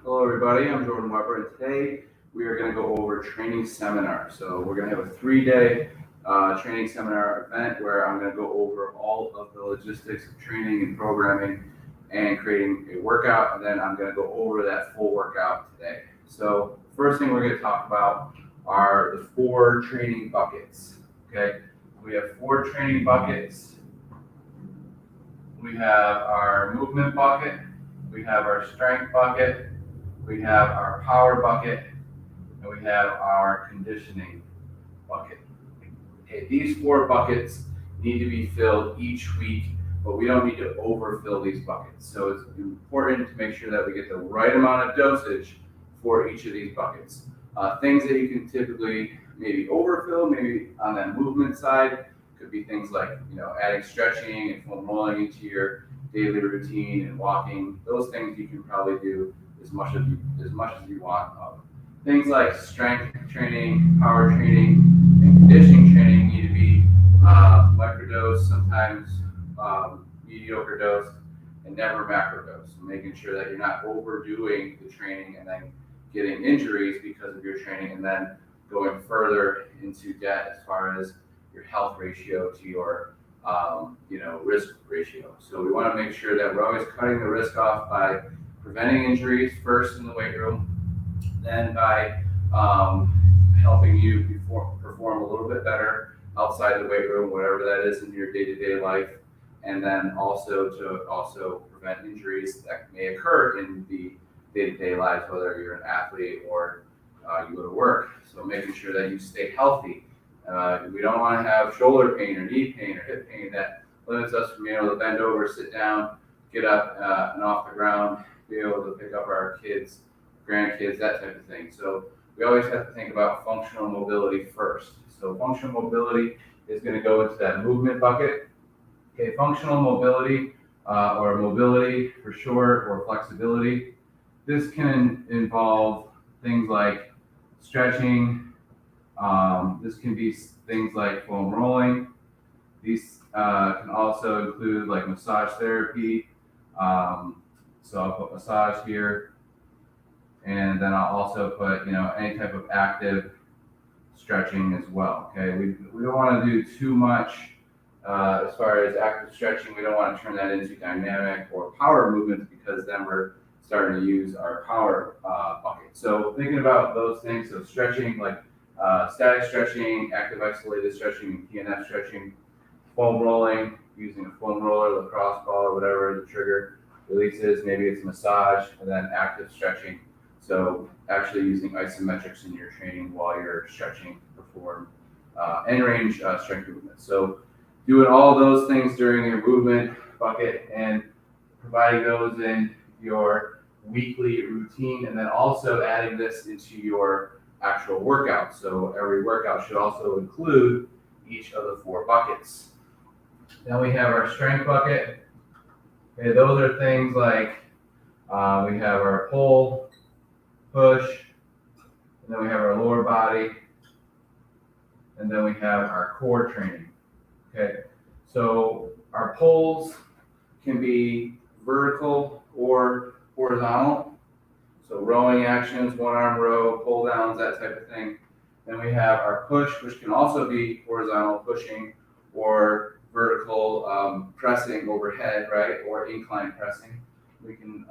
Hello, everybody. I'm Jordan Weber, and today we are going to go over training seminar. So we're going to have a 3-day training seminar event where I'm going to go over all of the logistics of training and programming and creating a workout, and then I'm going to go over that full workout today. So first thing we're going to talk about are the 4 training buckets. Okay, we have 4 training buckets. We have our movement bucket, we have our strength bucket, we have our power bucket, and we have our conditioning bucket. Okay, these 4 buckets need to be filled each week, but we don't need to overfill these buckets. So it's important to make sure that we get the right amount of dosage for each of these buckets. Things that you can typically maybe overfill, maybe on that movement side, could be things like adding stretching and foam rolling into your daily routine and walking. Those things you can probably do as much as you want. Things like strength training, power training, and conditioning training need to be microdose, sometimes mediocre dose, and never macrodose. So making sure that you're not overdoing the training and then getting injuries because of your training, and then going further into debt as far as your health ratio to your risk ratio. So we want to make sure that we're always cutting the risk off by preventing injuries first in the weight room, then by helping you perform a little bit better outside the weight room, whatever that is in your day-to-day life, and then also to prevent injuries that may occur in the day-to-day lives, whether you're an athlete or you go to work. So making sure that you stay healthy. We don't want to have shoulder pain or knee pain or hip pain that limits us from being able to bend over, sit down, get up and off the ground, be able to pick up our kids, grandkids, that type of thing. So we always have to think about functional mobility first. So functional mobility is going to go into that movement bucket. Okay, functional mobility or mobility for short, or flexibility. This can involve things like stretching. This can be things like foam rolling. These can also include like massage therapy. So I'll put massage here, and then I'll also put any type of active stretching as well. Okay, we don't want to do too much as far as active stretching. We don't want to turn that into dynamic or power movements, because then we're starting to use our power bucket. So thinking about those things, so stretching like static stretching, active isolated stretching, and PNF stretching, foam rolling, using a foam roller, lacrosse ball, or whatever the trigger releases. Maybe it's massage, and then active stretching. So actually using isometrics in your training while you're stretching to perform end range strength movements. So doing all those things during your movement bucket and providing those in your weekly routine, and then also adding this into your actual workout. So every workout should also include each of the 4 buckets. Then we have our strength bucket. Okay, those are things like we have our pull, push, and then we have our lower body, and then we have our core training. Okay, so our pulls can be vertical or horizontal. So rowing actions, 1-arm row, pull downs, that type of thing. Then we have our push, which can also be horizontal pushing or vertical pressing overhead, right? Or incline pressing. We can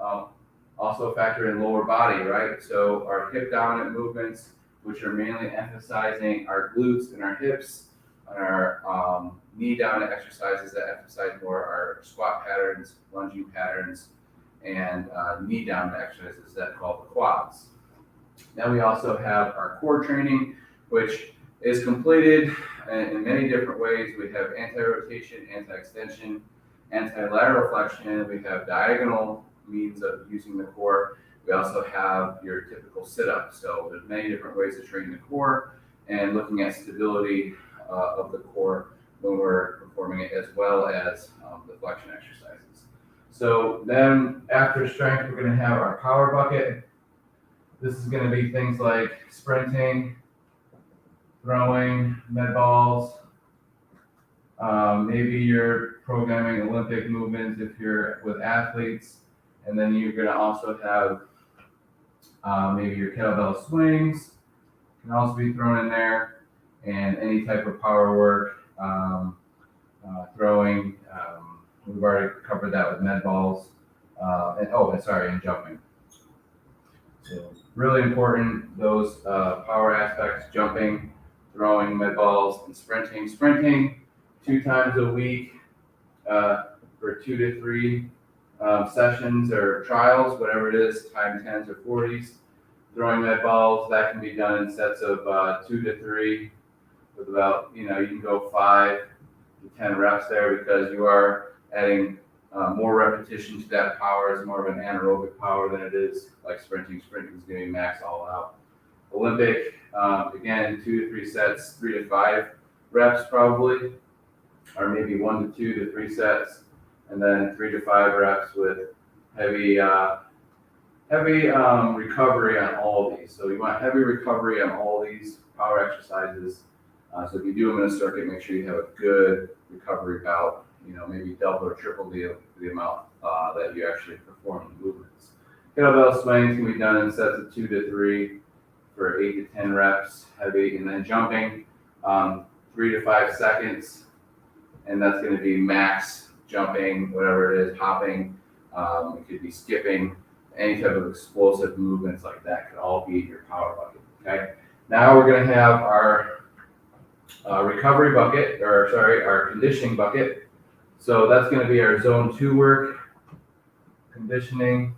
also factor in lower body, right? So our hip dominant movements, which are mainly emphasizing our glutes and our hips, and our knee dominant exercises that emphasize more our squat patterns, lunging patterns, and knee dominant exercises that call the quads. Then we also have our core training, which is completed in many different ways. We have anti-rotation, anti-extension, anti-lateral flexion. We have diagonal means of using the core. We also have your typical sit-up. So there's many different ways to train the core, and looking at stability of the core when we're performing it, as well as the flexion exercises. So then after strength, we're going to have our power bucket. This is going to be things like sprinting, throwing, med balls. Maybe you're programming Olympic movements if you're with athletes. And then you're going to also have Maybe your kettlebell swings can also be thrown in there, and any type of power work, throwing. We've already covered that with med balls, and jumping. So really important, those power aspects: jumping, throwing, med balls, and sprinting. Sprinting 2 times a week for 2 to 3 sessions or trials, whatever it is, time 10s or 40s. Throwing med balls, that can be done in sets of 2 to 3 with about, you can go 5 to 10 reps there, because you are adding more repetition to that power. Is more of an anaerobic power than it is like sprinting. Sprinting is going to be max all out. Olympic, again, 2 to 3 sets, 3 to 5 reps probably, or maybe 1 to 2 to 3 sets, and then 3 to 5 reps with heavy recovery on all of these. So you want heavy recovery on all these power exercises. So if you do them in a circuit, make sure you have a good recovery bout, maybe double or triple the amount that you actually perform the movements. Kettlebell swings can be done in sets of 2 to 3 for 8 to 10 reps, heavy, and then jumping 3 to 5 seconds, and that's going to be max jumping, whatever it is, hopping, it could be skipping, any type of explosive movements like that could all be your power bucket. Okay, now we're going to have our recovery bucket, our conditioning bucket. So that's going to be our zone 2 work, conditioning.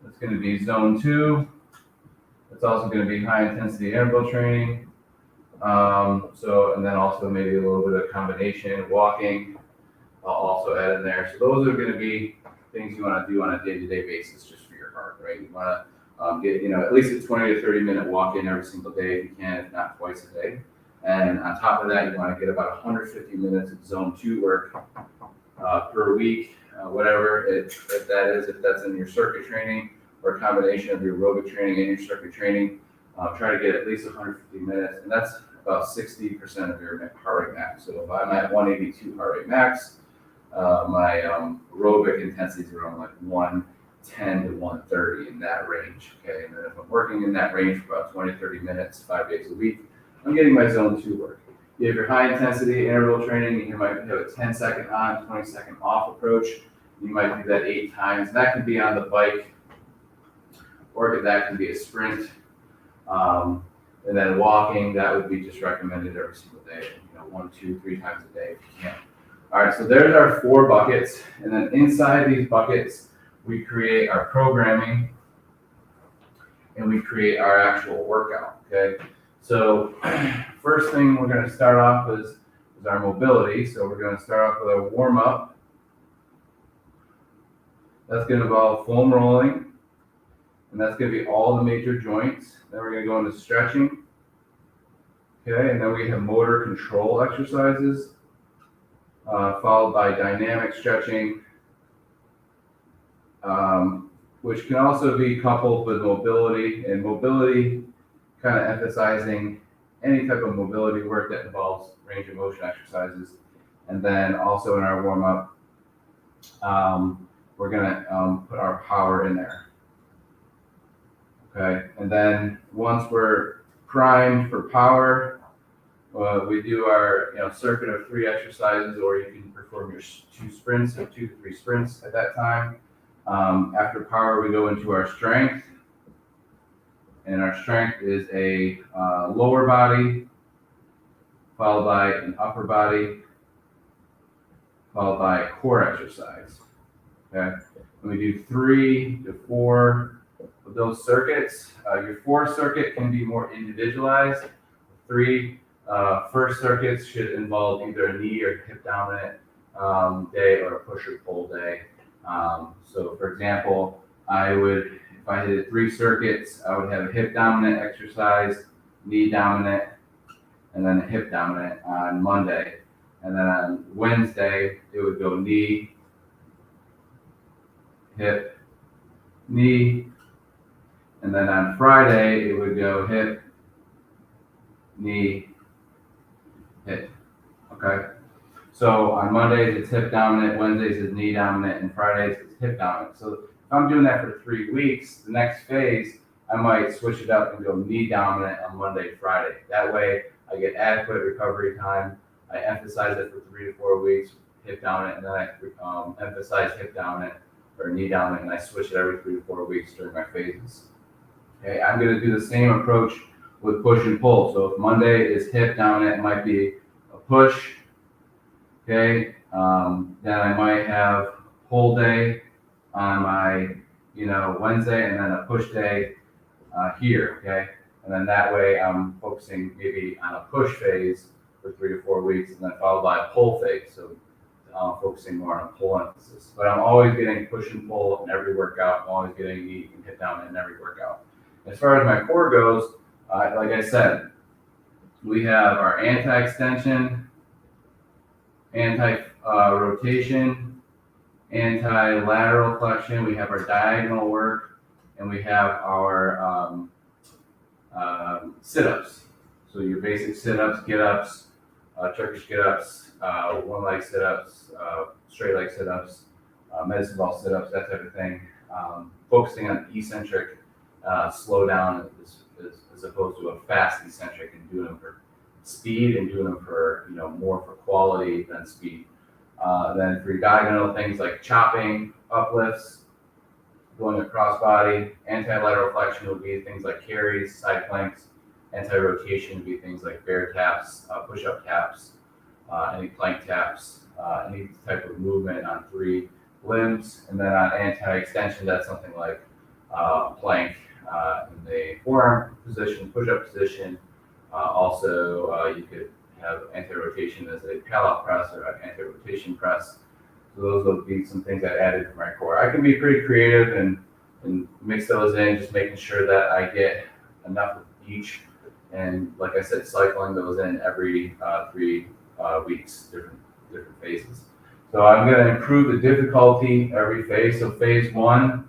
That's going to be zone 2. It's also going to be high intensity interval training. And then also maybe a little bit of combination walking. I'll also add in there. So those are going to be things you want to do on a day-to-day basis just for your heart, right? You want to get at least a 20 to 30 minute walk in every single day if you can, if not twice a day. And on top of that, you want to get about 150 minutes of zone 2 work per week, whatever if that's in your circuit training or a combination of your aerobic training and your circuit training. Try to get at least 150 minutes, and that's about 60% of your heart rate max. So if I'm at 182 heart rate max, my aerobic intensity is around like 110 to 130 in that range. Okay, and then if I'm working in that range for about 20 to 30 minutes, 5 days a week, I'm getting my zone 2 work. You have your high intensity interval training. You might have a 10-second on, 20-second off approach. You might do that 8 times. That can be on the bike, or that can be a sprint. And then walking, that would be just recommended every single day, 1, 2, 3 times a day if you can. All right, so there's our 4 buckets. And then inside these buckets, we create our programming and we create our actual workout, okay? So first thing we're going to start off with is our mobility. So we're going to start off with a warm-up. That's going to involve foam rolling. And that's going to be all the major joints. Then we're going to go into stretching. Okay, and then we have motor control exercises, followed by dynamic stretching, which can also be coupled with mobility. And mobility, kind of emphasizing any type of mobility work that involves range of motion exercises. And then also in our warm-up, we're going to put our power in there. Okay, and then once we're primed for power, we do our circuit of 3 exercises, or you can perform your 2 sprints or 2 to 3 sprints at that time. After power, we go into our strength, and our strength is a lower body, followed by an upper body, followed by a core exercise. Okay, and we do 3 to 4 of those circuits. Your 4th circuit can be more individualized. 3 first circuits should involve either a knee or hip dominant day or a push or pull day. So for example, if I did 3 circuits, I would have a hip dominant exercise, knee dominant, and then a hip dominant on Monday. And then on Wednesday, it would go knee, hip, knee. And then on Friday, it would go hip, knee, hip. Okay? So on Mondays, it's hip dominant, Wednesdays is knee dominant, and Fridays it's hip dominant. So If I'm doing that for 3 weeks, the next phase, I might switch it up and go knee dominant on Monday, Friday. That way I get adequate recovery time. I emphasize it for 3 to 4 weeks, hip dominant, and then I emphasize hip dominant or knee dominant, and I switch it every 3 to 4 weeks during my phases. Okay, I'm going to do the same approach with push and pull. So if Monday is hip dominant, it might be a push. Okay, then I might have pull day on my, Wednesday, and then a push day here. Okay, and then that way I'm focusing maybe on a push phase for 3 to 4 weeks, and then followed by a pull phase. So focusing more on pull emphasis. But I'm always getting push and pull in every workout. I'm always getting knee and hip down in every workout. As far as my core goes, like I said, we have our anti-extension, anti-rotation, anti-lateral flexion. We have our diagonal work, and we have our sit-ups. So your basic sit-ups, get-ups, Turkish get-ups, one-leg sit-ups, straight leg sit-ups, medicine ball sit-ups, that type of thing. Focusing on eccentric slow down as opposed to a fast eccentric, and doing them for speed and doing them for more for quality than speed. Then for your diagonal things like chopping, uplifts, going across body, anti-lateral flexion would be things like carries, side planks. Anti-rotation would be things like bear taps, push-up taps, any plank taps, any type of movement on 3 limbs. And then on anti-extension, that's something like plank in the forearm position, push-up position. Also, you could have anti-rotation as a pull-out press or an anti-rotation press. So those would be some things I added for my core. I can be pretty creative and mix those in, just making sure that I get enough of each. And like I said, cycling those in every 3 weeks, different phases. So I'm going to improve the difficulty every phase. So phase 1,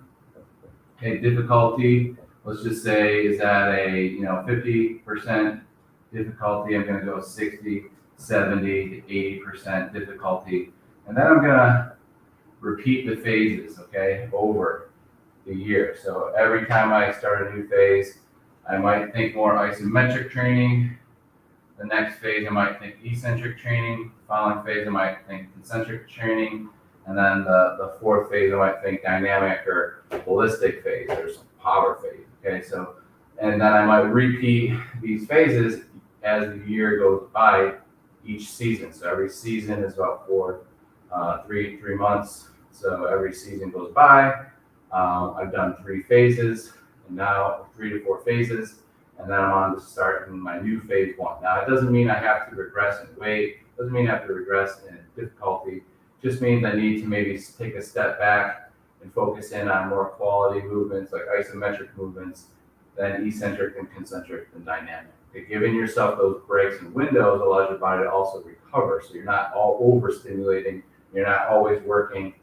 okay, difficulty, let's just say is at a 50% difficulty. I'm going to go 60, 70 to 80% difficulty. And then I'm going to repeat the phases, okay, over the year. So every time I start a new phase, I might think more isometric training. The next phase, I might think eccentric training. The following phase, I might think concentric training. And then the 4th phase, I might think dynamic or ballistic phase or some power phase. Okay, so, and then I might repeat these phases as the year goes by each season. So every season is about 3 months. So every season goes by. I've done 3 phases, and now 3 to 4 phases, and then I'm on to starting my new phase 1. Now, it doesn't mean I have to regress in weight, doesn't mean I have to regress in difficulty, just means I need to maybe take a step back and focus in on more quality movements like isometric movements than eccentric and concentric and dynamic. Okay, giving yourself those breaks and windows allows your body to also recover, so you're not all overstimulating, you're not always working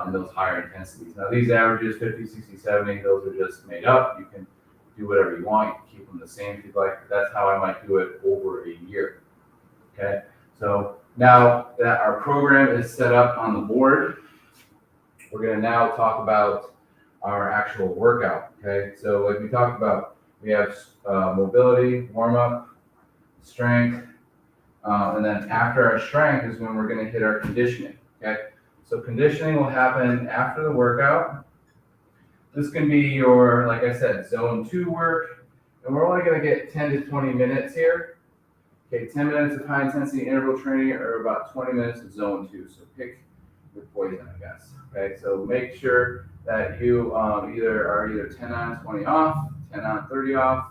in those higher intensities. Now these averages, 50, 60, 70, those are just made up. You can do whatever you want. You can keep them the same if you'd like. But that's how I might do it over a year. Okay, so now that our program is set up on the board, we're going to now talk about our actual workout. Okay, so like we talked about, we have mobility, warm-up, strength, and then after our strength is when we're going to hit our conditioning. Okay. So conditioning will happen after the workout. This can be your, like I said, zone 2 work, and we're only going to get 10 to 20 minutes here. Okay, 10 minutes of high intensity interval training or about 20 minutes of zone 2. So pick your poison, I guess. Okay, so make sure that you either 10 on, 20 off, 10 on, 30 off,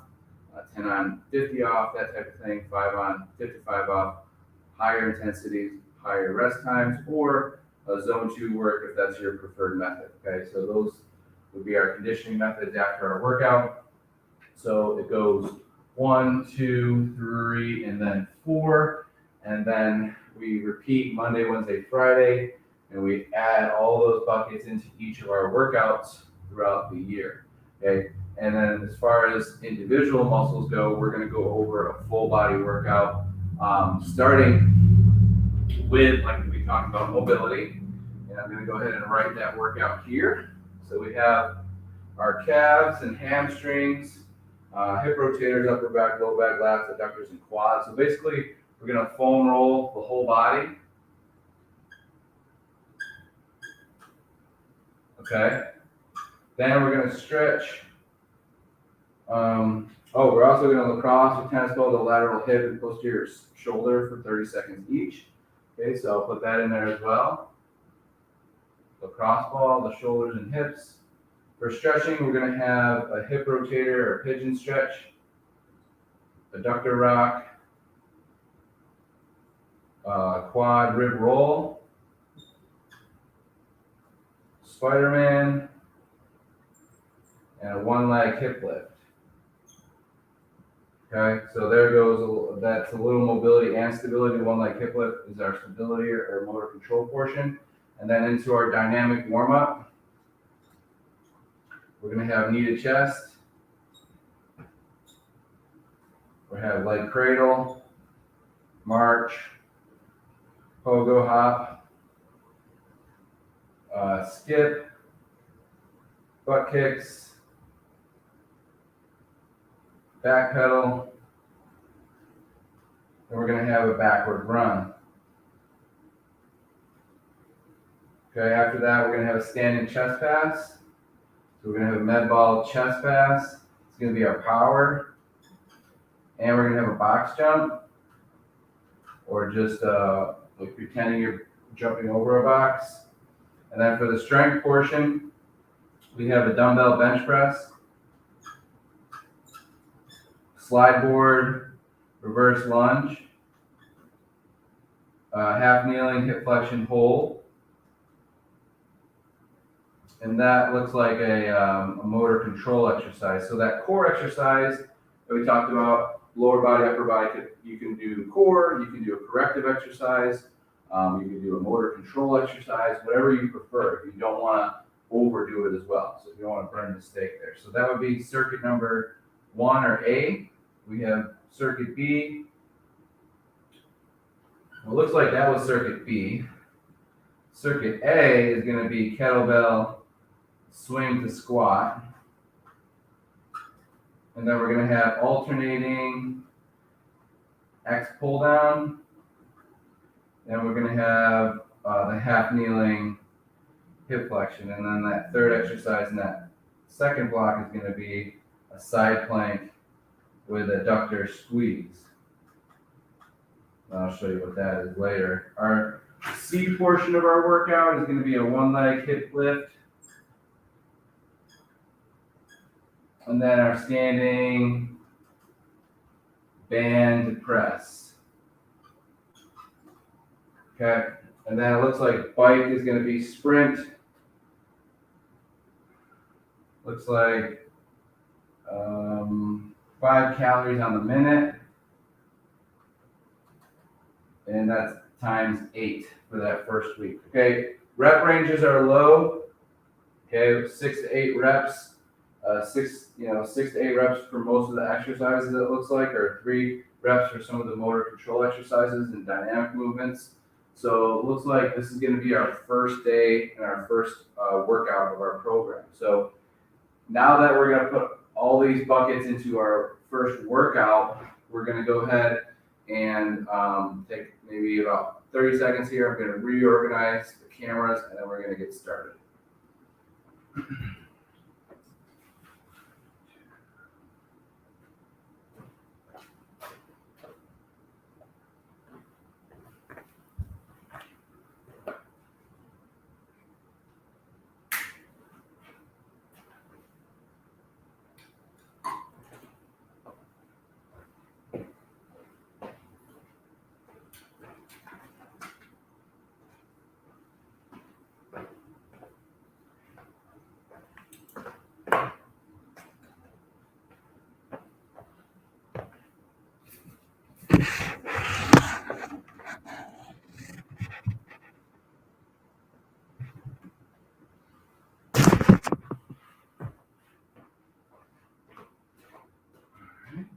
10 on, 50 off, that type of thing, 5 on, 55 off, higher intensities, higher rest times, or a zone 2 work if that's your preferred method. Okay, so those would be our conditioning methods after our workout. So it goes 1, 2, 3, and then 4, and then we repeat Monday, Wednesday, Friday, and we add all those buckets into each of our workouts throughout the year. Okay, and then as far as individual muscles go, we're going to go over a full body workout, starting with, like we talked about, mobility. And I'm going to go ahead and write that workout here. So we have our calves and hamstrings, hip rotators, upper back, low back, lats, adductors, and quads. So basically, we're gonna foam roll the whole body. Okay. Then we're gonna stretch. We're also gonna lacrosse with tennis ball, the lateral hip and posterior shoulder for 30 seconds each. Okay, so I'll put that in there as well. Lacrosse ball, the shoulders and hips. For stretching, we're gonna have a hip rotator or pigeon stretch, adductor rock, quad rib roll, Spider-Man, and a one leg hip lift. Okay, so there goes, that's a little mobility and stability. One leg hip lift is our stability or motor control portion. And then into our dynamic warm up, we're gonna have knee to chest. We have leg cradle, march, pogo hop, skip, butt kicks, back pedal, and we're going to have a backward run. Okay, after that, we're going to have a standing chest pass. So we're going to have a med ball chest pass. It's going to be our power. And we're going to have a box jump, or just like pretending you're jumping over a box. And then for the strength portion, we have a dumbbell bench press, slide board, reverse lunge, half kneeling, hip flexion hold. And that looks like a motor control exercise. So that core exercise that we talked about, lower body, upper body, you can do core, you can do a corrective exercise, you can do a motor control exercise, whatever you prefer. If you don't want to overdo it as well. So if you don't want to burn the steak there. So that would be circuit number 1 or A. We have circuit B. It looks like that was circuit B. Circuit A is going to be kettlebell swing to squat. And then we're going to have alternating X pull down. Then we're going to have the half kneeling hip flexion. And then that third exercise in that second block is going to be a side plank with adductor squeeze. I'll show you what that is later. Our C portion of our workout is going to be a one leg hip lift. And then our standing band press. Okay, and then it looks like bike is going to be sprint. Looks like 5 calories on the minute. And that's times 8 for that first week. Okay, rep ranges are low. Okay, 6 to 8 reps. 6 to 8 reps for most of the exercises, it looks like, or 3 reps for some of the motor control exercises and dynamic movements. So it looks like this is going to be our first day and our first workout of our program. So now that we're going to put all these buckets into our first workout, we're going to go ahead and take maybe about 30 seconds here. I'm going to reorganize the cameras, and then we're going to get started.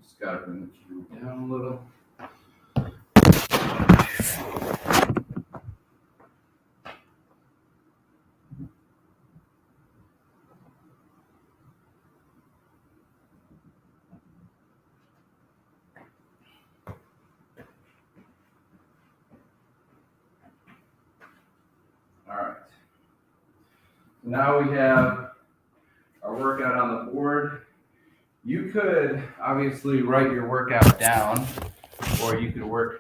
Just got to bring the camera down a little. Now we have our workout on the board. You could obviously write your workout down, or you could write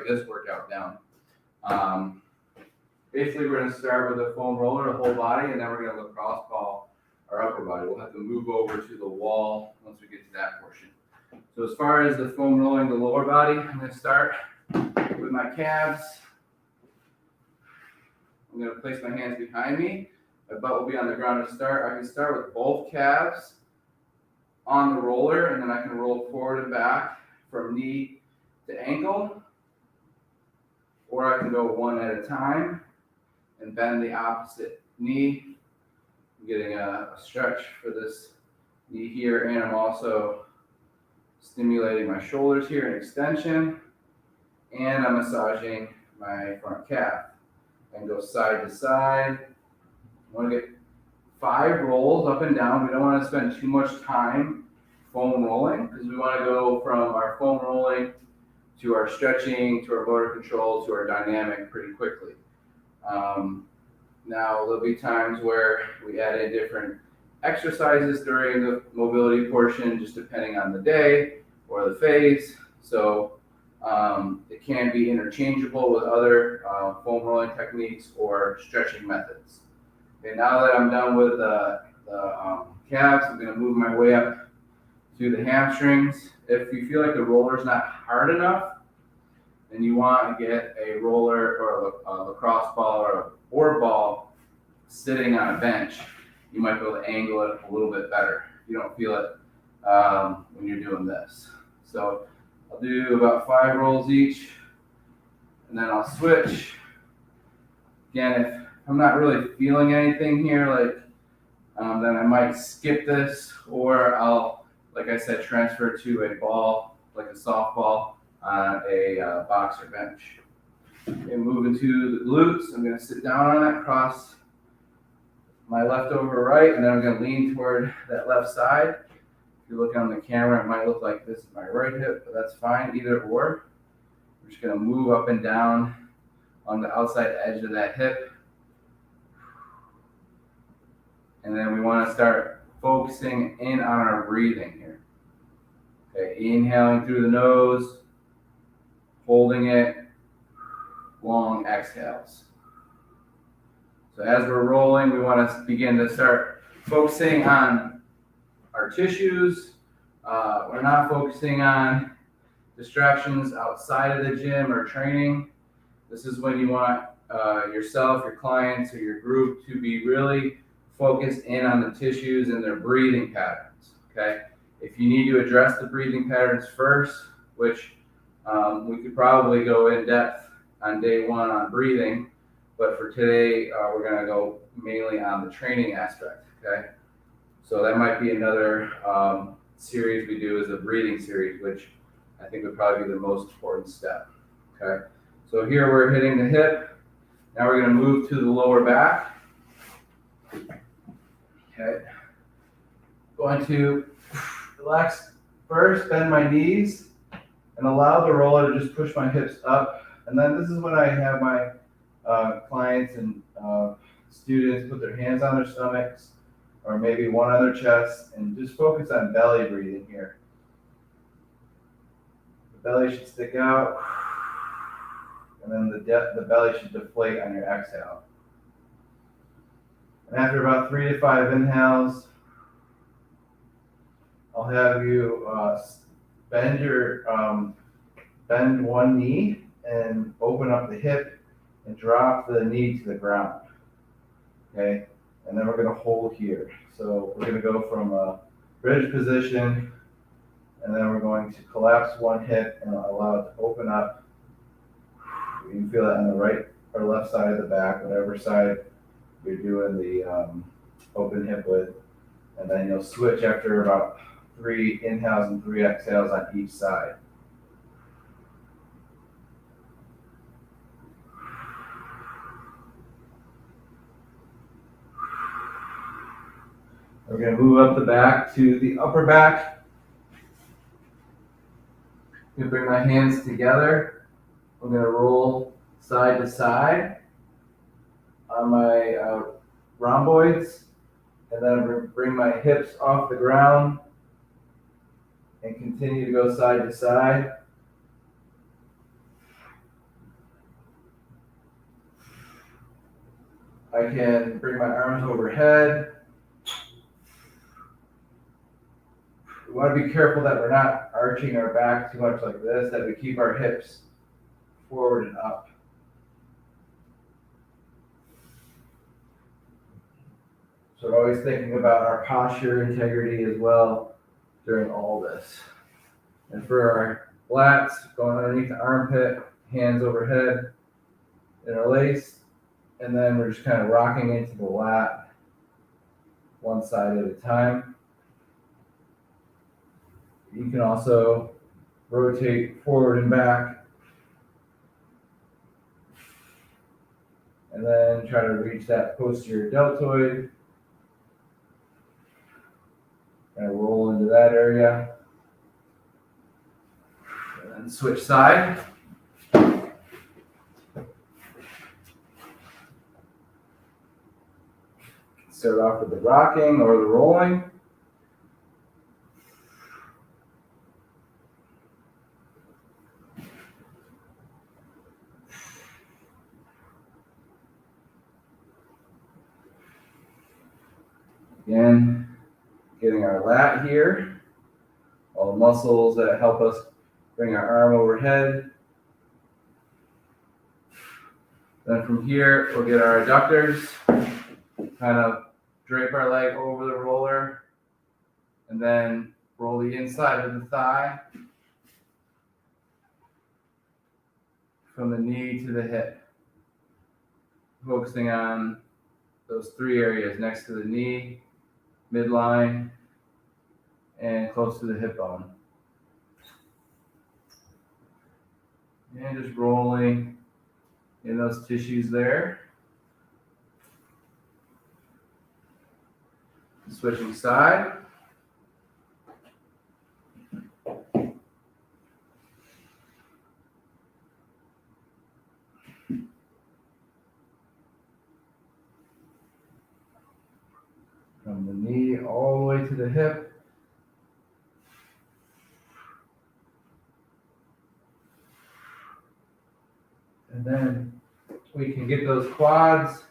this workout down. Basically, we're going to start with a foam roller, the whole body, and then we're going to lacrosse ball our upper body. We'll have to move over to the wall once we get to that portion. So as far as the foam rolling the lower body, I'm going to start with my calves. I'm going to place my hands behind me. My butt will be on the ground to start. I can start with both calves on the roller, and then I can roll forward and back from knee to ankle. Or I can go one at a time and bend the opposite knee. I'm getting a stretch for this knee here, and I'm also stimulating my shoulders here in extension, and I'm massaging my front calf. And go side to side. I want to get 5 rolls up and down. We don't want to spend too much time foam rolling because we want to go from our foam rolling to our stretching, to our motor control, to our dynamic pretty quickly. Now, there'll be times where we add in different exercises during the mobility portion, just depending on the day or the phase. So it can be interchangeable with other foam rolling techniques or stretching methods. Okay, now that I'm done with the calves, I'm going to move my way up to the hamstrings. If you feel like the roller is not hard enough, then you want to get a roller or a lacrosse ball or a board ball sitting on a bench. You might be able to angle it a little bit better. You don't feel it when you're doing this. So I'll do about 5 rolls each, and then I'll switch. Again, if I'm not really feeling anything here, then I might skip this, or I'll, like I said, transfer to a ball, like a softball, on a boxer bench. And moving to the glutes, I'm going to sit down on it, cross my left over right, and then I'm going to lean toward that left side. If you look on the camera, it might look like this is my right hip, but that's fine, either or. We're just going to move up and down on the outside edge of that hip. And then we want to start focusing in on our breathing here. Okay, inhaling through the nose, holding it, long exhales. So as we're rolling, we want to begin to start focusing on our tissues. We're not focusing on distractions outside of the gym or training. This is when you want yourself, your clients, or your group to be really focused in on the tissues and their breathing patterns, okay? If you need to address the breathing patterns first, which we could probably go in depth on day 1 on breathing, but for today, we're gonna go mainly on the training aspect, okay? So that might be another series we do, is a breathing series, which I think would probably be the most important step, okay? So here we're hitting the hip. Now we're gonna move to the lower back. Okay. Going to relax first, bend my knees, and allow the roller to just push my hips up. And then this is when I have my clients and students put their hands on their stomachs, or maybe one on their chest, and just focus on belly breathing here. The belly should stick out, and then the belly should deflate on your exhale. And after about 3 to 5 inhales, I'll have you bend one knee and open up the hip and drop the knee to the ground. Okay, and then we're going to hold here. So we're going to go from a bridge position, and then we're going to collapse one hip and allow it to open up. You can feel that on the right or left side of the back, whatever side you're doing the open hip with. And then you'll switch after about 3 inhales and 3 exhales on each side. We're going to move up the back to the upper back. I'm going to bring my hands together. I'm going to roll side to side on my rhomboids, and then bring my hips off the ground and continue to go side to side. I can bring my arms overhead. We want to be careful that we're not arching our back too much like this, that we keep our hips forward and up. So we're always thinking about our posture integrity as well during all this. And for our lats, going underneath the armpit, hands overhead, interlaced, and then we're just kind of rocking into the lat one side at a time. You can also rotate forward and back, and then try to reach that posterior deltoid. Kind of roll into that area. And then switch side. Start off with the rocking or the rolling. Again, getting our lat here, all the muscles that help us bring our arm overhead. Then from here, we'll get our adductors, kind of drape our leg over the roller, and then roll the inside of the thigh from the knee to the hip, focusing on those three areas next to the knee, midline, and close to the hip bone. And just rolling in those tissues there. Switching side. From the knee all the way to the hip. And then we can get those quads.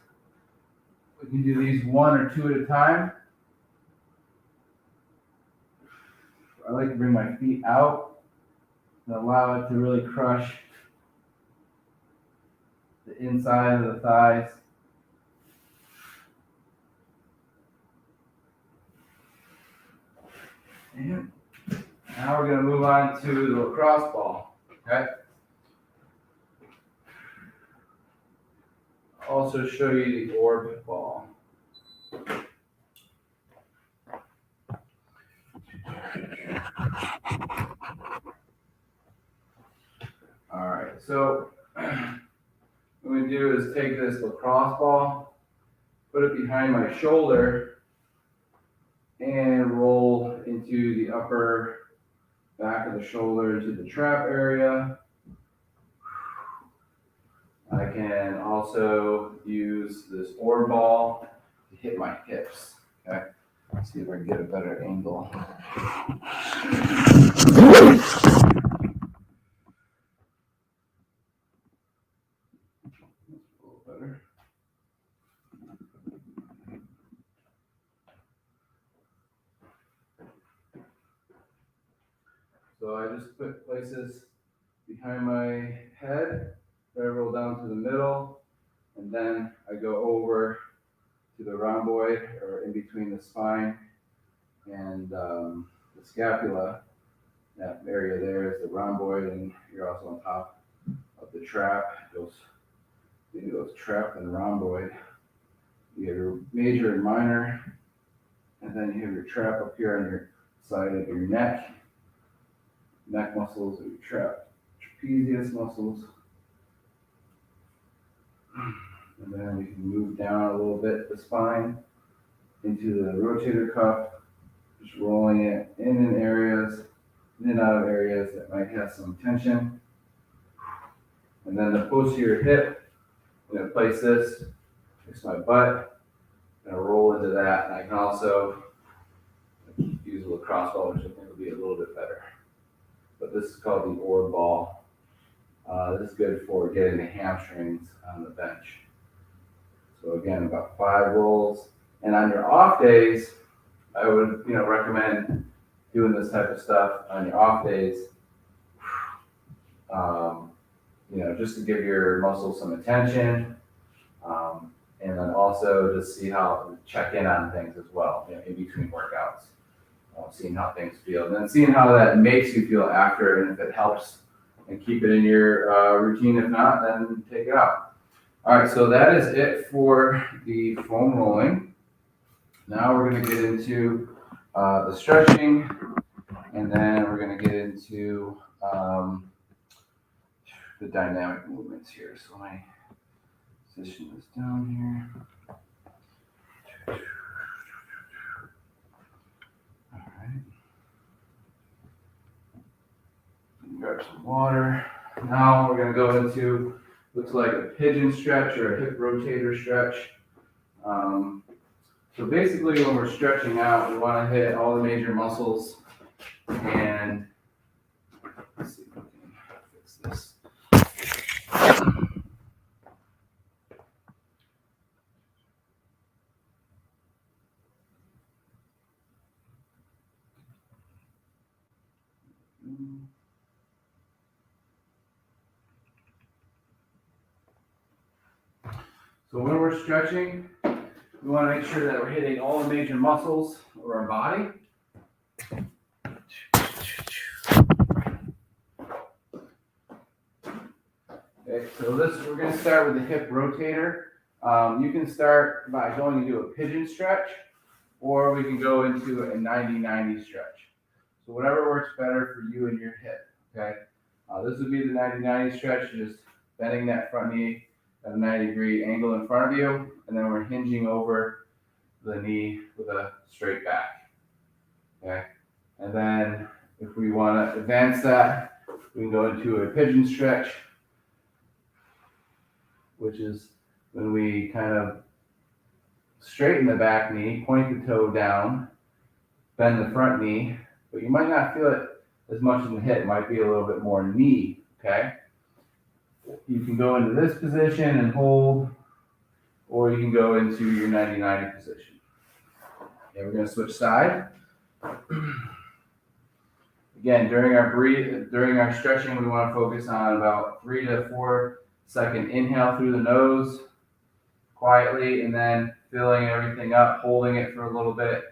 We can do these one or two at a time. I like to bring my feet out and allow it to really crush the inside of the thighs. And now we're going to move on to the lacrosse ball. Okay. Also show you the orb ball. All right, so what we do is take this lacrosse ball, put it behind my shoulder, and roll into the upper back of the shoulder to the trap area. I can also use this orb ball to hit my hips. Okay, let's see if I can get a better angle. Better. So I just put places behind my head, I roll down to the middle, and then I go over to the rhomboid, or in between the spine and the scapula. That area there is the rhomboid, and you're also on top of the trap. It goes trap and rhomboid. You have your major and minor, and then you have your trap up here on your side of your neck muscles, or your trapezius muscles. And then we can move down a little bit the spine into the rotator cuff, just rolling it in and out of areas that might have some tension. And then the posterior hip, I'm going to place this, fix my butt, Gonna roll into that, and I can also use a lacrosse ball, which I think will be a little bit better. But this is called the orb ball. This is good for getting the hamstrings on the bench. So again, about 5 rolls. And on your off days, I would, recommend doing this type of stuff on your off days. Just to give your muscles some attention. And then also just check in on things as well, in between workouts. Seeing how things feel, and then seeing how that makes you feel after, and if it helps, and keep it in your routine. If not, then take it out. All right, so that is it for the foam rolling. Now we're going to get into the stretching, and then we're going to get into the dynamic movements here. So let me position this down here. All right. Grab some water. Now we're going to go into, looks like a pigeon stretch or a hip rotator stretch. So basically when we're stretching out, we want to hit all the major muscles, and let's see if we can fix this. So when we're stretching, we want to make sure that we're hitting all the major muscles of our body. Okay, so we're going to start with the hip rotator. You can start by going into a pigeon stretch, or we can go into a 90-90 stretch. So whatever works better for you and your hip. Okay, this would be the 90-90 stretch, just bending that front knee at a 90-degree angle in front of you, and then we're hinging over the knee with a straight back. Okay, and then if we want to advance that, we can go into a pigeon stretch, which is when we kind of straighten the back knee, point the toe down, bend the front knee, but you might not feel it as much in the hip. It might be a little bit more knee. Okay. You can go into this position and hold, or you can go into your 90-90 position. Okay, we're going to switch side. Again, during our stretching, we want to focus on about 3 to 4 second inhale through the nose quietly, and then filling everything up, holding it for a little bit,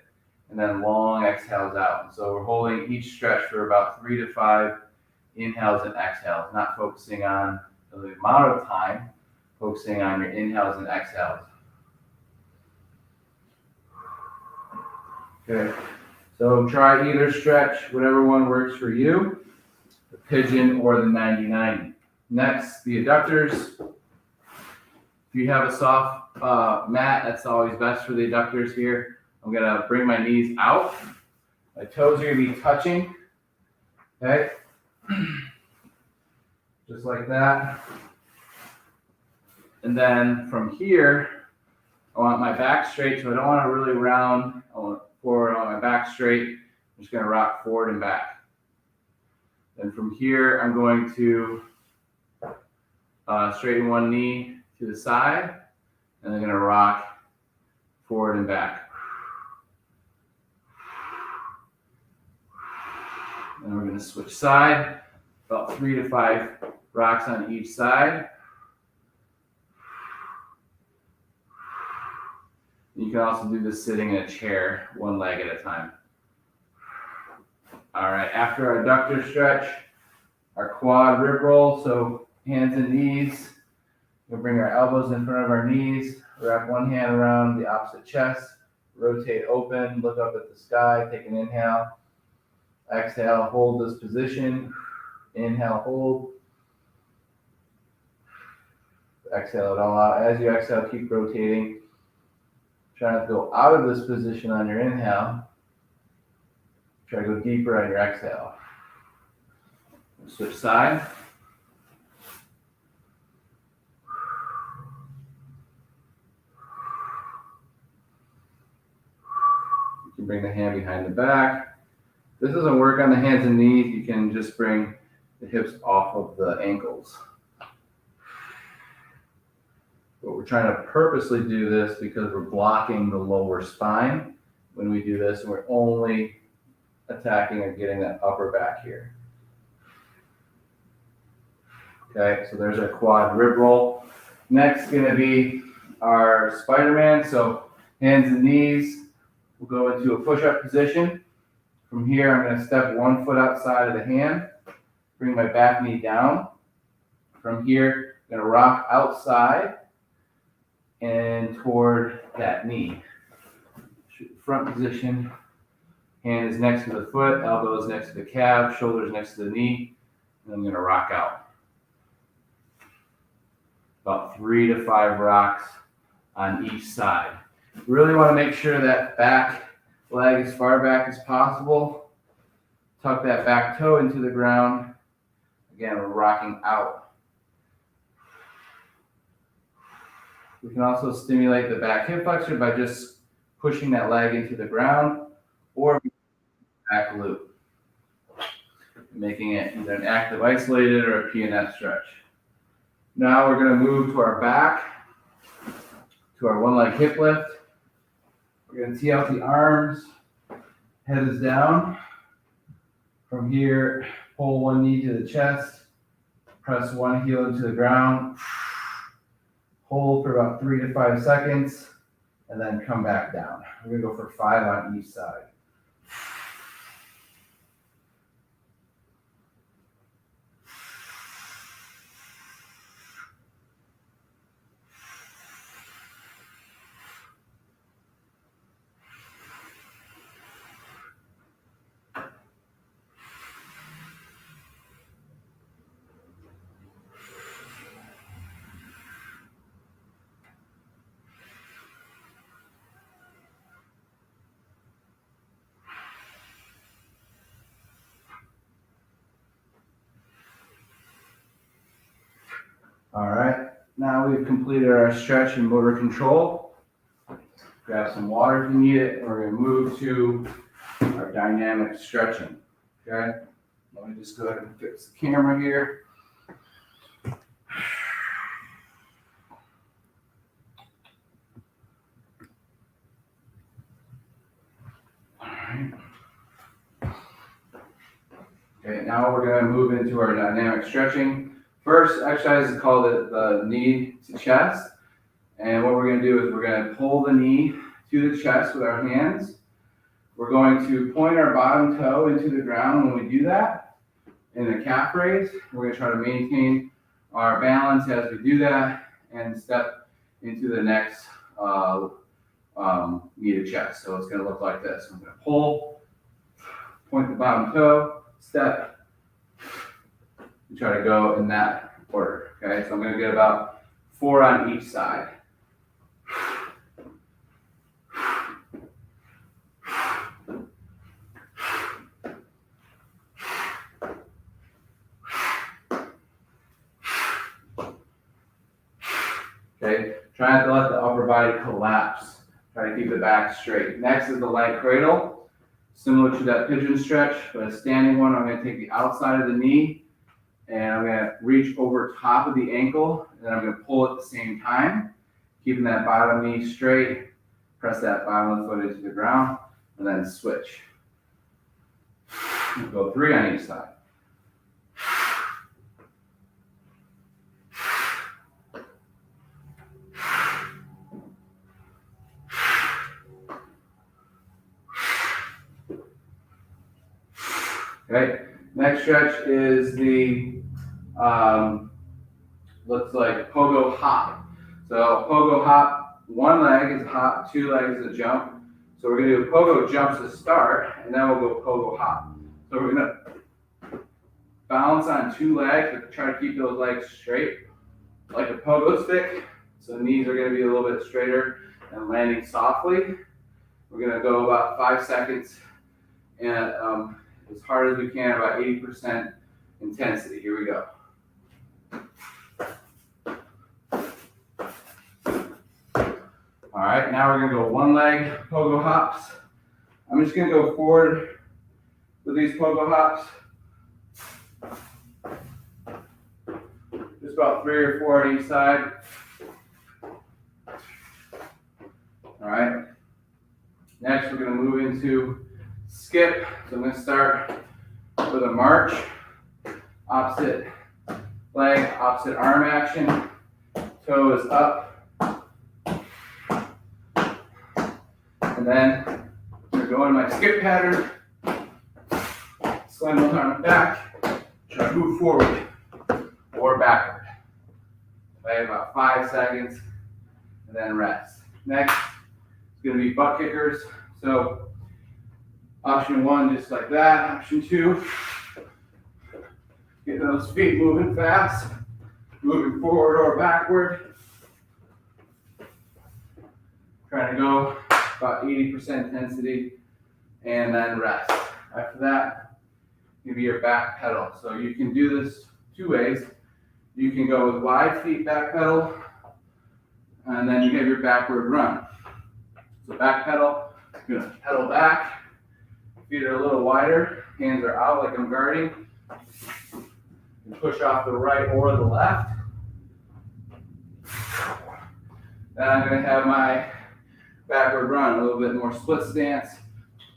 and then long exhales out. So we're holding each stretch for about 3 to 5 inhales and exhales, not focusing on the amount of time, focusing on your inhales and exhales. Okay, so try either stretch, whatever one works for you, the pigeon or the 90-90. Next, the adductors. If you have a soft mat, that's always best for the adductors here. I'm gonna bring my knees out. My toes are gonna be touching, okay? Just like that. And then from here, I want my back straight, so I don't want to really round. I want forward on my back straight. I'm just going to rock forward and back. Then from here, I'm going to straighten one knee to the side, and I'm going to rock forward and back. And we're going to switch side, about 3 to 5 rocks on each side. You can also do this sitting in a chair, one leg at a time. All right, after our adductor stretch, our quad rib roll, so hands and knees. We'll bring our elbows in front of our knees, wrap one hand around the opposite chest, rotate open, look up at the sky, take an inhale. Exhale, hold this position. Inhale, hold. Exhale it all out. As you exhale, keep rotating. Try not to go out of this position on your inhale. Try to go deeper on your exhale. Switch side. You can bring the hand behind the back. This doesn't work on the hands and knees. You can just bring the hips off of the ankles. But we're trying to purposely do this because we're blocking the lower spine when we do this, and we're only attacking and getting that upper back here. Okay, so there's our quad rib roll. Next going to be our Spider-Man. So hands and knees. We'll go into a push-up position. From here, I'm going to step 1 foot outside of the hand, bring my back knee down. From here, I'm going to rock outside and toward that knee. Front position, hand is next to the foot, elbow is next to the calf, shoulders next to the knee, and I'm going to rock out. About 3 to 5 rocks on each side. You really want to make sure that back leg as far back as possible. Tuck that back toe into the ground. Again, we're rocking out. We can also stimulate the back hip flexor by just pushing that leg into the ground or back loop, making it either an active isolated or a PNF stretch. Now we're going to move to our back, to our 1 leg hip lift. We're going to tee out the arms, head is down. From here, pull 1 knee to the chest, press 1 heel into the ground, hold for about 3 to 5 seconds, and then come back down. We're going to go for 5 on each side. All right, now we've completed our stretch and motor control. Grab some water if you need it. We're going to move to our dynamic stretching. Okay, let me just go ahead and fix the camera here. All right. Okay, now we're going to move into our dynamic stretching. First exercise is called the knee to chest. And what we're going to do is we're going to pull the knee to the chest with our hands. We're going to point our bottom toe into the ground when we do that in a calf raise. We're going to try to maintain our balance as we do that and step into the next knee to chest. So it's going to look like this. I'm going to pull, point the bottom toe, step, and try to go in that order. Okay, so I'm going to get about 4 on each side. Okay, try not to let the upper body collapse. Try to keep the back straight. Next is the leg cradle. Similar to that pigeon stretch, but a standing one. I'm going to take the outside of the knee and I'm going to reach over top of the ankle, and then I'm going to pull at the same time, keeping that bottom knee straight. Press that bottom of the foot into the ground, and then switch. We'll go 3 on each side. Okay, next stretch is the, looks like pogo hop. So pogo hop, 1 leg is a hop, 2 legs is a jump. So we're going to do pogo jumps to start, and then we'll go pogo hop. So we're going to balance on 2 legs, but try to keep those legs straight, like a pogo stick. So the knees are going to be a little bit straighter and landing softly. We're going to go about 5 seconds and as hard as we can, about 80% intensity. Here we go. All right, now we're going to go 1 leg pogo hops. I'm just gonna go forward with these pogo hops. Just about 3 or 4 on each side. All right. Next, we're gonna move into skip. So I'm gonna start with a march, opposite leg, opposite arm action, toes up. And then I'm gonna go in my skip pattern, slam those arms back, try to move forward or backward. Okay, about 5 seconds, and then rest. Next, it's gonna be butt kickers. So option 1, just like that. Option 2, get those feet moving fast, moving forward or backward. Trying to go about 80% intensity, and then rest. After that, give your back pedal. So you can do this 2 ways. You can go with wide feet back pedal, and then you have your backward run. So back pedal, you're gonna pedal back, feet are a little wider, hands are out like I'm guarding. You push off the right or the left. Then I'm gonna have my backward run, a little bit more split stance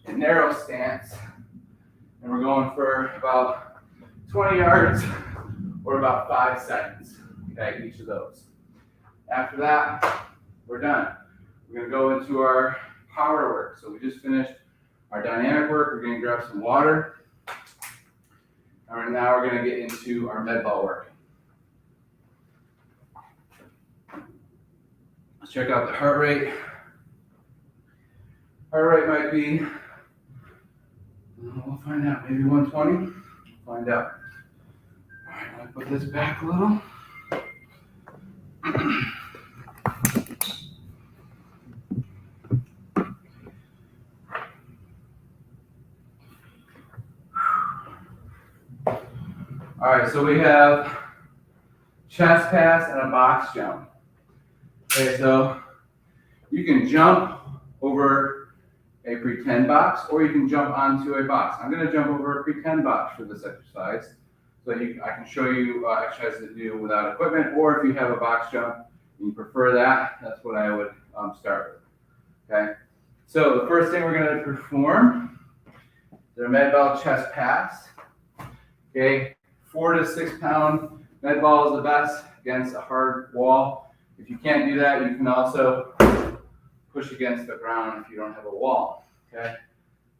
and narrow stance. And we're going for about 20 yards or about 5 seconds, okay, each of those. After that, we're done. We're gonna go into our power work. So we just finished our dynamic work. We're gonna grab some water. And now we're gonna get into our med ball work. Let's check out the heart rate. Heart rate might be, we'll find out, maybe 120. Find out. All right, I'm gonna put this back a little. All right, so we have chest pass and a box jump. Okay, so you can jump over a pretend box, or you can jump onto a box. I'm gonna jump over a pretend box for this exercise. So I can show you exercises to do without equipment, or if you have a box jump and you prefer that, that's what I would start with, okay? So the first thing we're gonna perform is our med ball chest pass, okay? 4 to 6 pound med ball is the best against a hard wall. If you can't do that, you can also push against the ground if you don't have a wall, okay?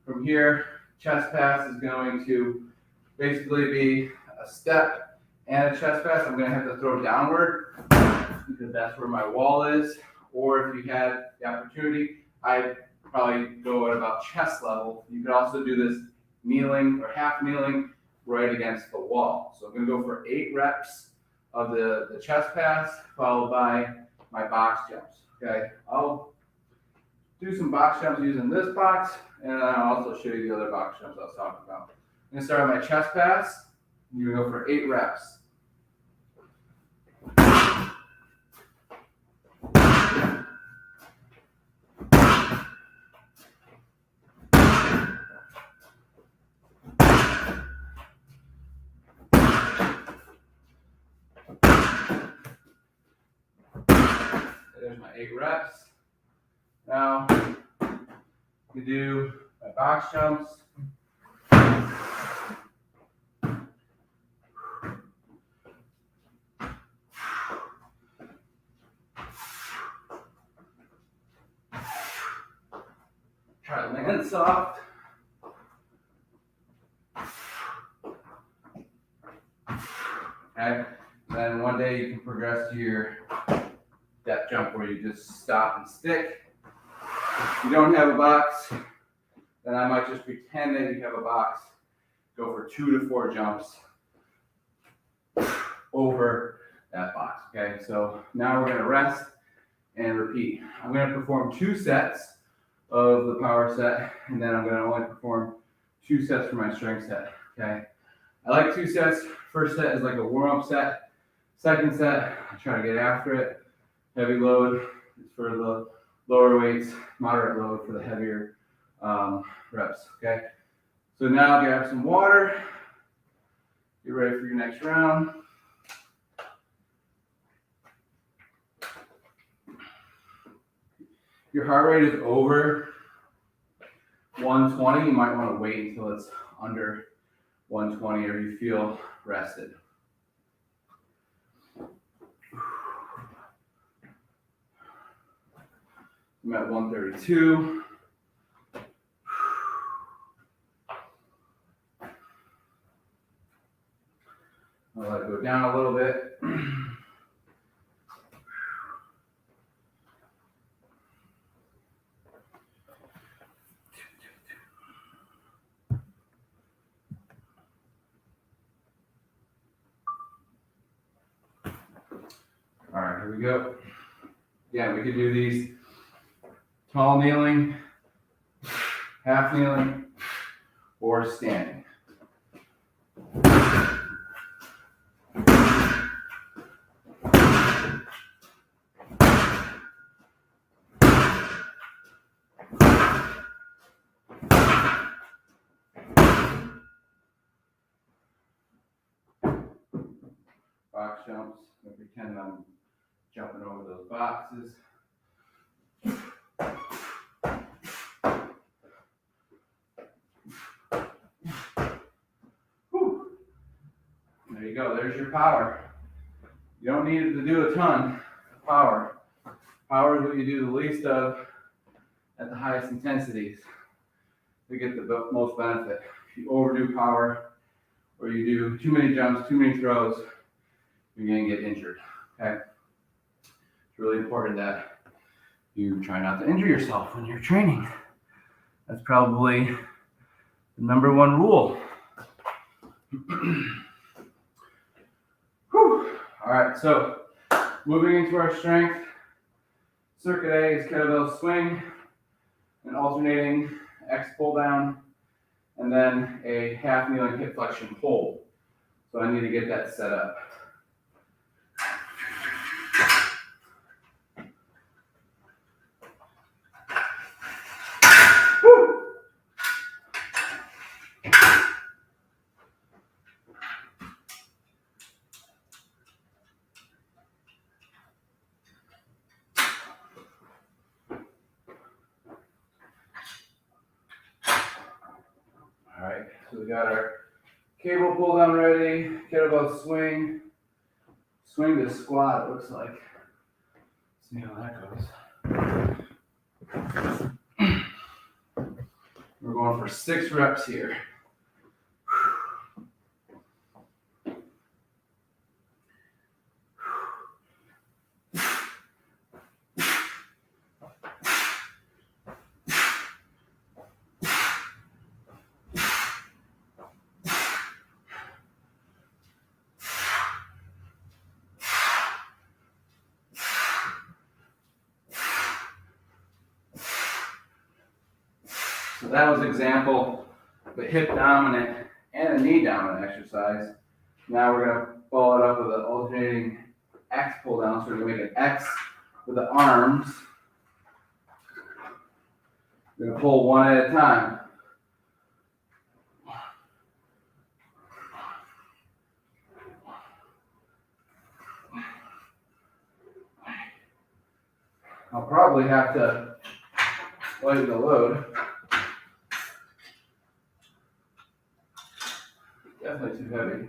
From here, chest pass is going to basically be a step and a chest pass. I'm gonna have to throw downward because that's where my wall is. Or if you had the opportunity, I'd probably go at about chest level. You could also do this kneeling or half kneeling right against the wall. So I'm gonna go for 8 reps of the chest pass, followed by my box jumps, okay? I'll do some box jumps using this box, and then I'll also show you the other box jumps I was talking about. I'm gonna start with my chest pass. You're gonna go for 8 reps. There's my 8 reps. Now, we do my box jumps. Try to land soft. Okay, then one day you can progress to your depth jump where you just stop and stick. If you don't have a box, then I might just pretend that you have a box. Go for 2 to 4 jumps over that box. Okay, so now we're gonna rest and repeat. I'm gonna perform 2 sets of the power set, and then I'm gonna only perform 2 sets for my strength set. Okay, I like 2 sets. First set is like a warm-up set. Second set, I try to get after it. Heavy load is for the lower weights, moderate load for the heavier reps, okay? So now grab some water. Get ready for your next round. Your heart rate is over 120, you might want to wait until it's under 120 or you feel rested. I'm at 132. I'll let it go down a little bit. All right, here we go. Yeah, we could do these tall kneeling, half kneeling, or standing. Box jumps, I pretend I'm jumping over those boxes. Whew. There you go, there's your power. You don't need to do a ton of power. Power is what you do the least of at the highest intensities to get the most benefit. If you overdo power or you do too many jumps, too many throws, you're going to get injured, okay? It's really important that you try not to injure yourself when you're training. That's probably the number one rule. Whew. All right, so moving into our strength. Circuit A is kettlebell swing, an alternating X pull down, and then a half kneeling hip flexion hold. So I need to get that set up. All right, so we got our cable pull down ready, kettlebell swing, swing to squat, it looks like. Let's see how that goes. We're going for 6 reps here. So that was an example of a hip dominant and a knee dominant exercise. Now we're going to follow it up with an alternating X pull down. So we're going to make an X with the arms. We're going to pull one at a time. I'll probably have to lighten the load. Definitely too heavy.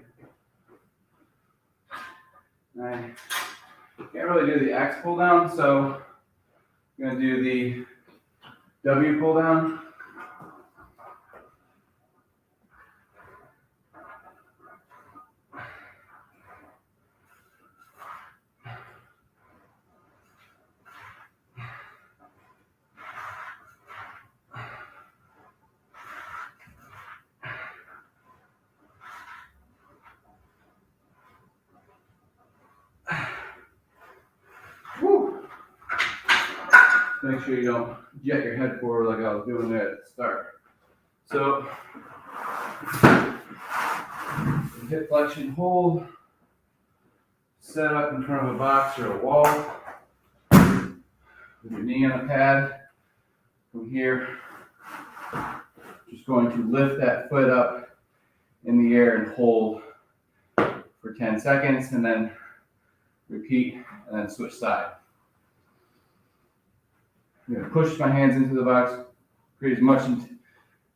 I can't really do the X pull down, so I'm going to do the W pull down. Woo. Make sure you don't jet your head forward like I was doing there at the start. So, hip flexion hold, set up in front of a box or a wall, with your knee on the pad. From here, Just going to lift that foot up in the air and hold for 10 seconds, and then repeat, and then switch side. I'm going to push my hands into the box, create as much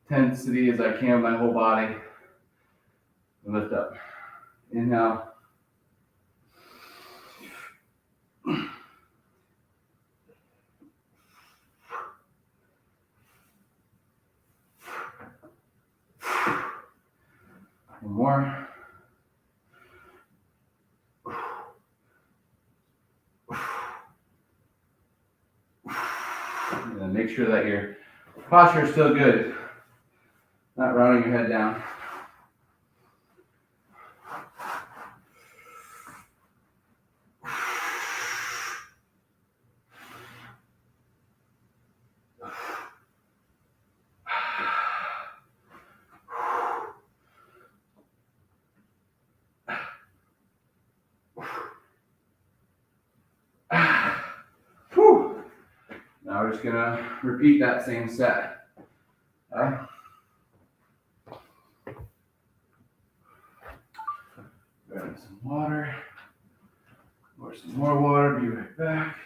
intensity as I can with my whole body, and lift up. Inhale. One more. And then make sure that your posture is still good. Not rounding your head down. Whew. Now we're just gonna repeat that same set. Okay? Grab some water, or some more water, be right back.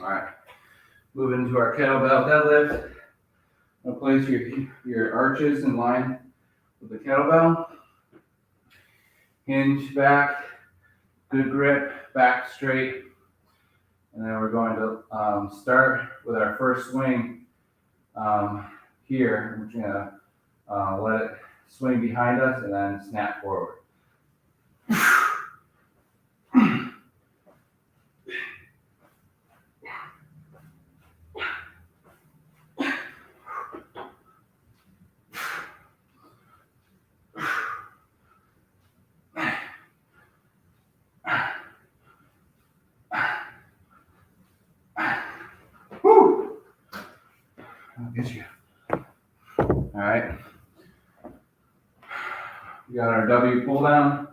All right, move into our kettlebell deadlift. Now place your arches in line with the kettlebell. Hinge back, good grip, back straight. And then we're going to start with our first swing here. We're gonna let it swing behind us and then snap forward. Woo! I'll get you. All right. We got our W pull down.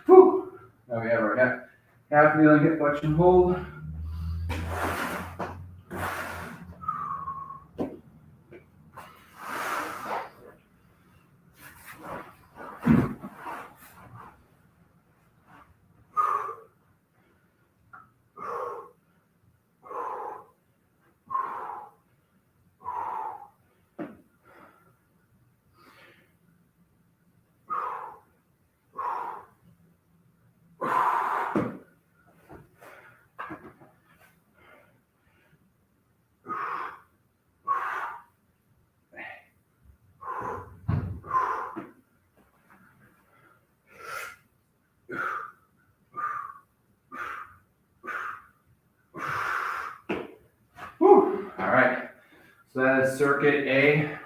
Whew. Now we have our half kneeling hip flexion hold. Whew. All right, so that is circuit A.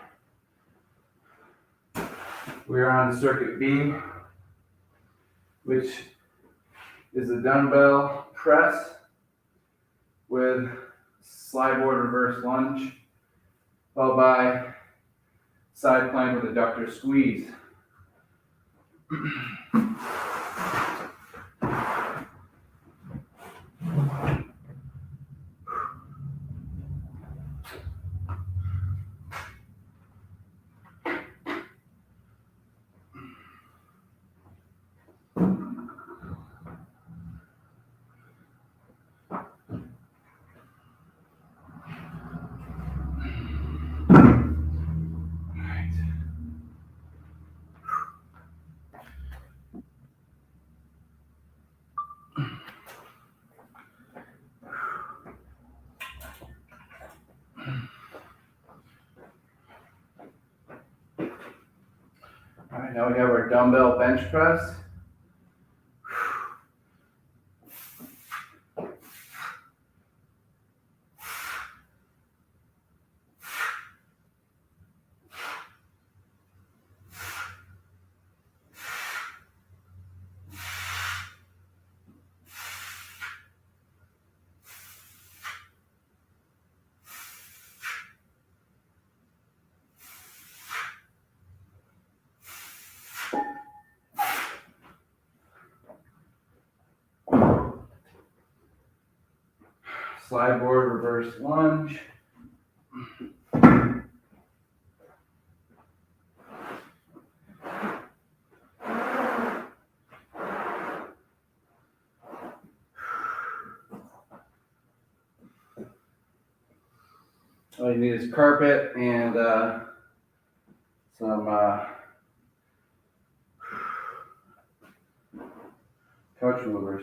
We're on to circuit B, which is a dumbbell press with slide board reverse lunge, followed by side plank with adductor squeeze. All right, now we have our dumbbell bench press. Slide board reverse lunge. All you need is carpet and some couch movers.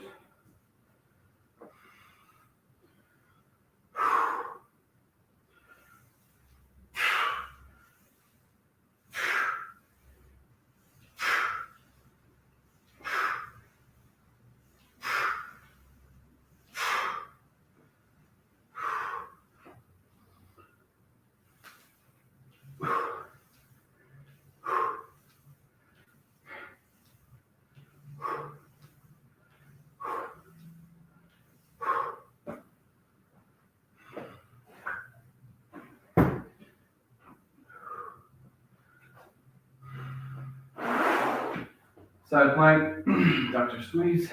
Side plank, Dr. Squeeze.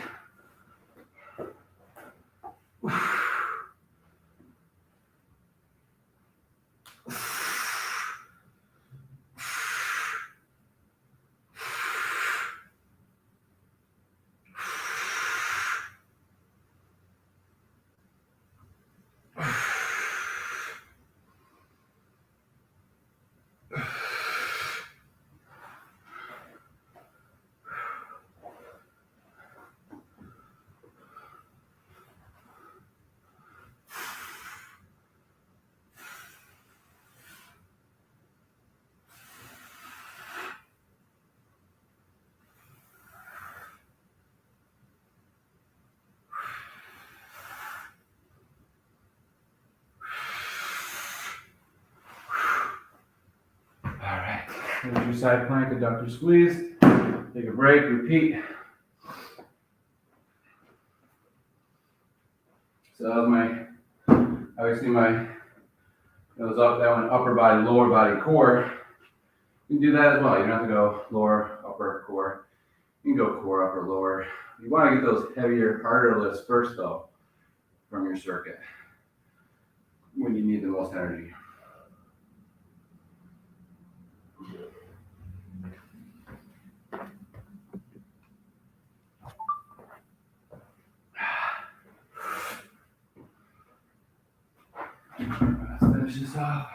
There's your side plank, adductor squeeze. Take a break, repeat. So that was obviously that one upper body, lower body, core. You can do that as well. You don't have to go lower, upper, core. You can go core, upper, lower. You want to get those heavier, harder lifts first though, from your circuit, when you need the most energy. Let's finish this off.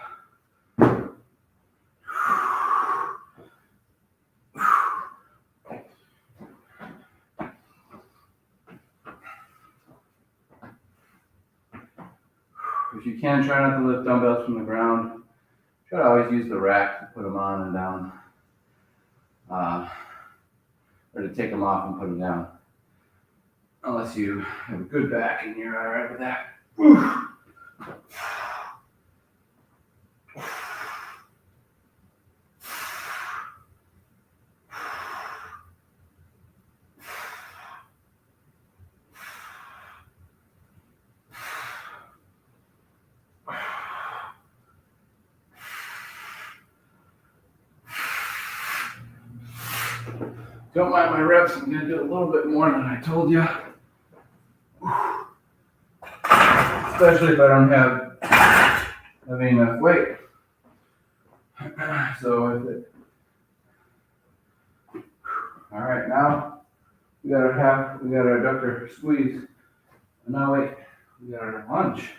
If you can, try not to lift dumbbells from the ground. Try to always use the rack to put them on and down, or to take them off and put them down. Unless you have a good back and you're all right with that. Whew. Don't mind my reps, I'm gonna do a little bit more than I told you. Especially if I don't have enough weight. All right, now we got our adductor squeeze. And now wait, we got our lunge.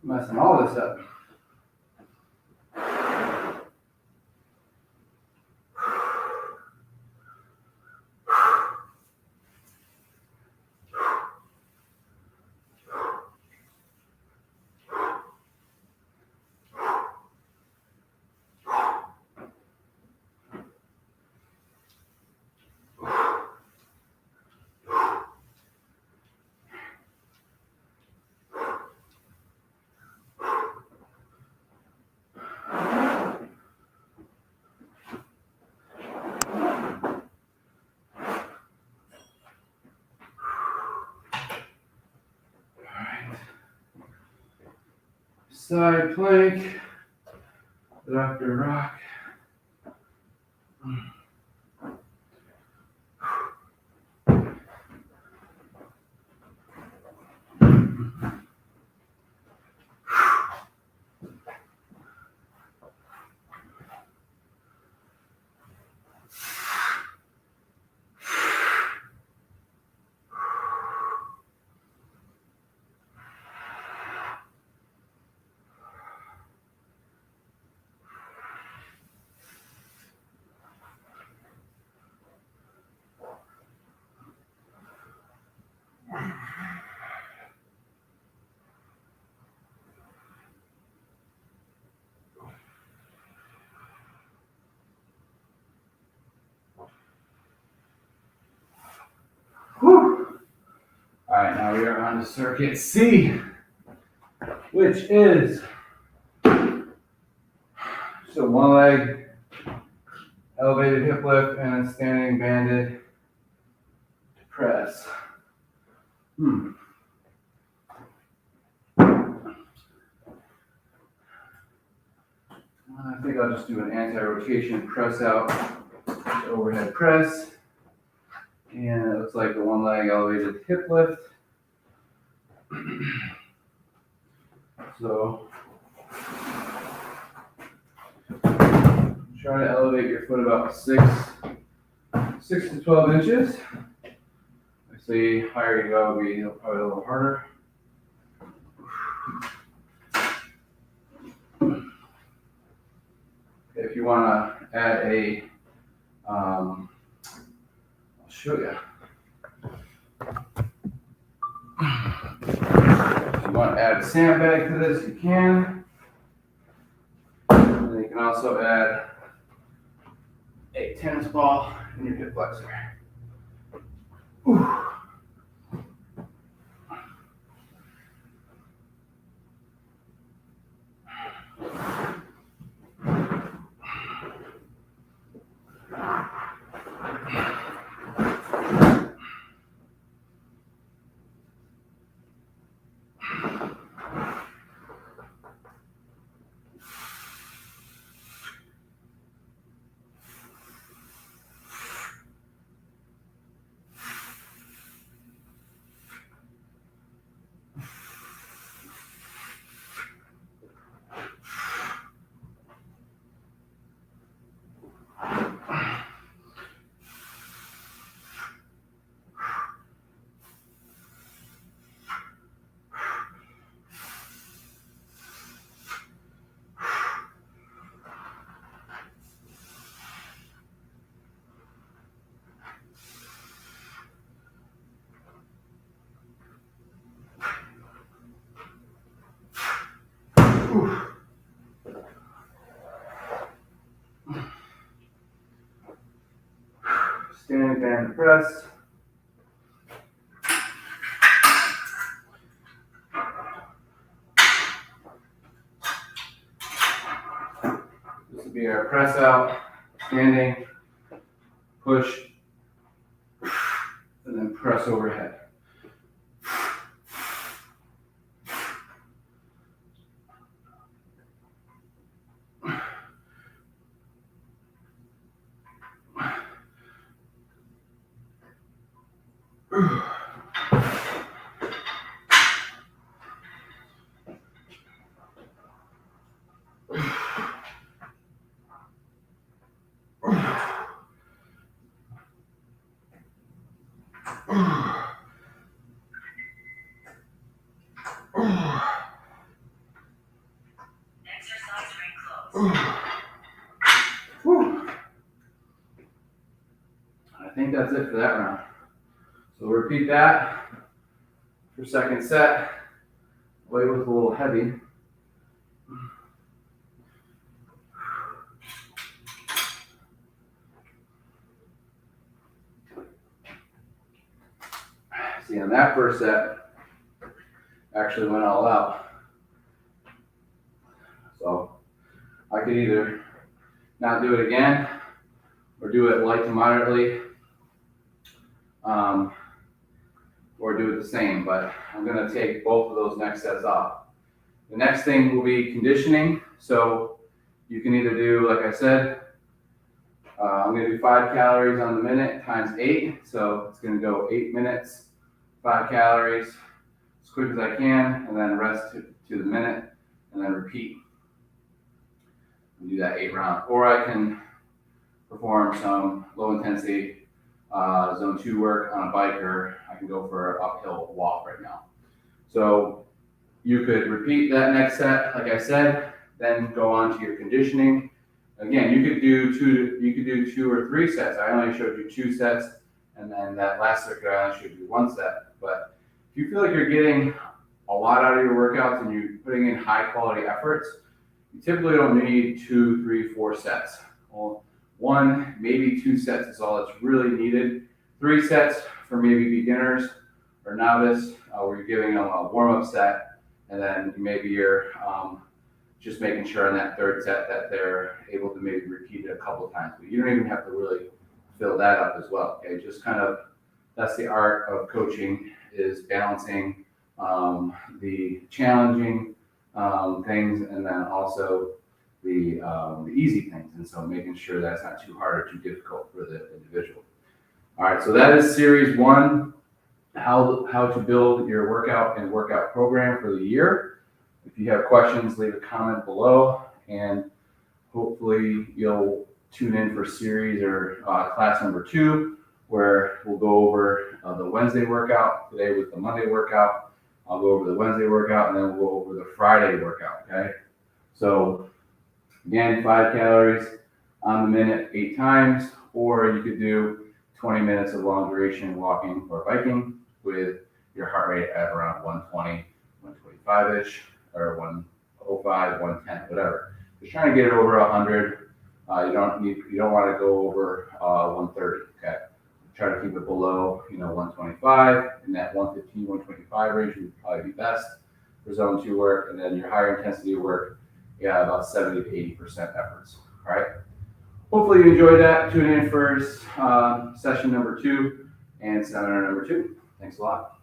Messing all this up. side plank, Dr. Rock. Whew. All right, now we are on to circuit C, which is so one leg, elevated hip lift, and a standing banded press. I think I'll just do an anti-rotation press out, overhead press. And it looks like the one leg elevated hip lift. So try to elevate your foot about 6 to 12 inches. Obviously, higher you go, it'll be probably a little harder. If you want to add a, I'll show you. If you want to add a sandbag to this, you can. And you can also add a tennis ball in your hip flexor. Ooh. Standing band press. This will be our press out, standing, push, and then press overhead. I think that's it for that round. So we'll repeat that for second set. Weight was a little heavy. See, on that first set, actually went all out. So I could either not do it again or do it light to moderately, or do it the same, but I'm gonna take both of those next sets off. The next thing will be conditioning. So you can either do, like I said, I'm going to do 5 calories on the minute times 8. So it's going to go 8 minutes, 5 calories, as quick as I can, and then rest to the minute, and then repeat. And do that 8 rounds. Or I can perform some low intensity zone 2 work on a bike, or I can go for an uphill walk right now. So you could repeat that next set, like I said, then go on to your conditioning. Again, you could do 2 or 3 sets. I only showed you 2 sets, and then that last circuit I only showed you 1 set. But if you feel like you're getting a lot out of your workouts and you're putting in high quality efforts, you typically don't need 2, 3, 4 sets. Well, 1, maybe 2 sets is all that's really needed. 3 sets for maybe beginners or novice, where you're giving them a warm-up set, and then maybe you're just making sure on that 3rd set that they're able to maybe repeat it a couple of times. But you don't even have to really fill that up as well. Okay, just kind of, that's the art of coaching, is balancing the challenging things, and then also the easy things. And so making sure that's not too hard or too difficult for the individual. All right, so that is series 1, how to build your workout and workout program for the year. If you have questions, leave a comment below, and hopefully you'll tune in for series or class number 2, where we'll go over the Wednesday workout. Today was the Monday workout. I'll go over the Wednesday workout, and then we'll go over the Friday workout, okay? So again, 5 calories on the minute 8 times, or you could do 20 minutes of long duration walking or biking with your heart rate at around 120, 125-ish, or 105, 110, whatever. Just trying to get it over 100. You don't want to go over 130. Okay. Try to keep it below, 125, in that 115, 125 range would probably be best for zone 2 work, and then your higher intensity work, about 70 to 80% efforts. All right. Hopefully you enjoyed that. Tune in for session number 2 and seminar number 2. Thanks a lot.